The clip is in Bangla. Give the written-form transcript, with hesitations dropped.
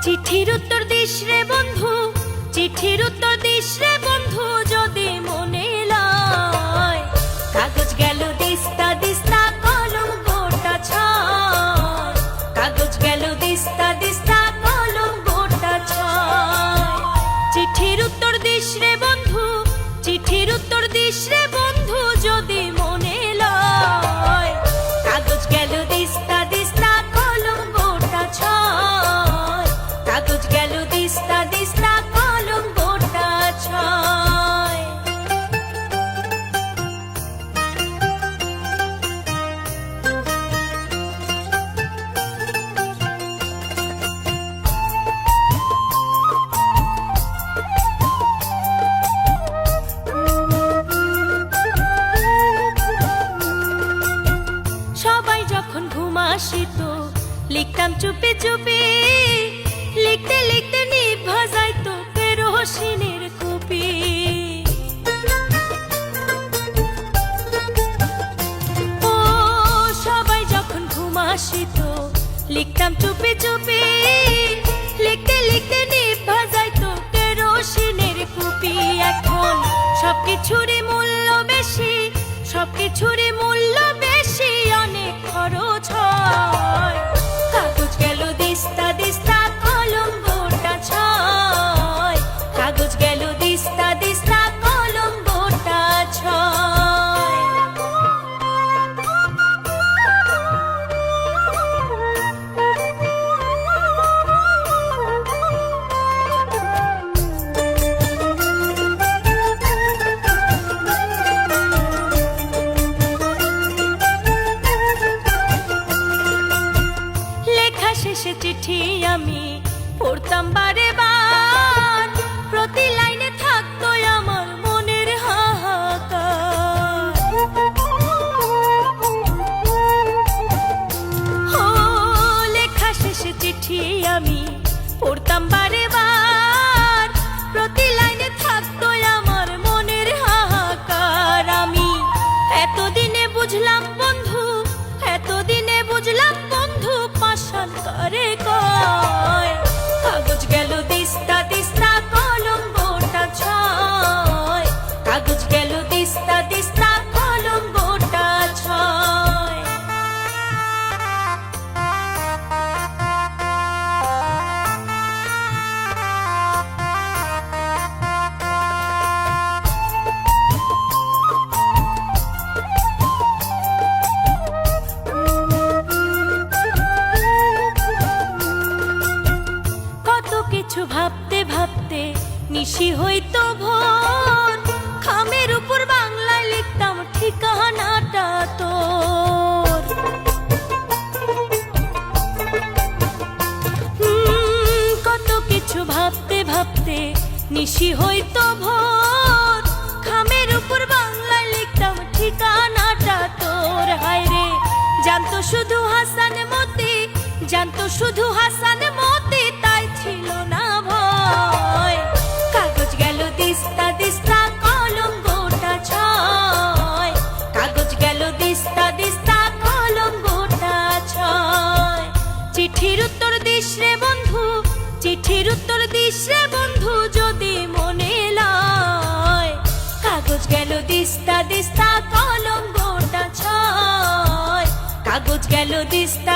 চিঠির উত্তর দিস রে বন্ধু, চিঠির উত্তর দিস রে বন্ধু, যদি মনে লয়। কাগজ গেল দিস্তা দিস্তা, কলম গোটা ছয়। কাগজ গেল দিস্তা দিস্তা, কলম গোটা ছয়। চিঠির উত্তর দিস রে বন্ধু, চিঠির উত্তর দিস রে বন্ধু, যদি মনে লয়। কাগজ গেল দিস্তা দিস্তা, কলম গোটা ছয়। কাগজ গেল দিস্তা দিস্তা, কলম গোটা ছয়। সবাই যখন ঘুম আসিত, লিখতাম চুপে চুপে। লিখতে লিখতে নিভা যাইতো কেরোসিনের কুপি। ও সবাই যখন ঘুম আসিত, লিখতাম চুপে চুপে। লিখতে লিখতে নিভা যাইতো কেরোসিনের কুপি। এখন সবকিছুরই মূল্য বেশি, সবকিছুরই মূল্য বেশি, অনেক খরচ হয়। কাগজ গেল দিস্তা দিস্তা, কলম গোটা ছয়। কাগজ গেল দিস্তা দিস্তা, কলম গোটা ছয়। লেখা শেষে চিঠি আমি পড়তাম বারে বার। প্রতি লাইনে থাকতো আমার মনের হাহাকার। ও লেখা শেষে চিঠি আমি পড়তাম বারে বার। প্রতি লাইনে থাকতো আমার মনের হাহাকার। আমি এতদিনে বুঝলাম বন্ধু, এতদিনে বুঝলাম বন্ধু, পাষাণ কারে কয়। কাগজ গেল দিস্তা দিস্তা, কলম গোটা ছয়। কাগজ গেল দিস্তা দিস্তা, কলম গোটা ছয়। কত কিছু ভাবতে ভাবতে নিশি হইতো ভোর। খামের উপর বাংলায় লিখতাম ঠিকানাটা তোর। কত কিছু ভাবতে ভাবতে নিশি হইতো ভোর। খামের উপর বাংলায় লিখতাম ঠিকানাটা তোর। হায় রে, জানতো শুধু হাসান মতি, জানতো শুধু হাসান মতি, তাই ছিল না ভয়। কাগজ গেল দিস্তা দিস্তা, কলম গোটা ছয়। কাগজ গেল দিস্তা দিস্তা, কলম গোটা ছয়। চিঠির উত্তর দিস রে বন্ধু, চিঠির উত্তর দিস রে বন্ধু, যদি মনে লয়। কাগজ গেল দিস্তা দিস্তা, কলম গোটা ছয়। কাগজ গেল দিস্তা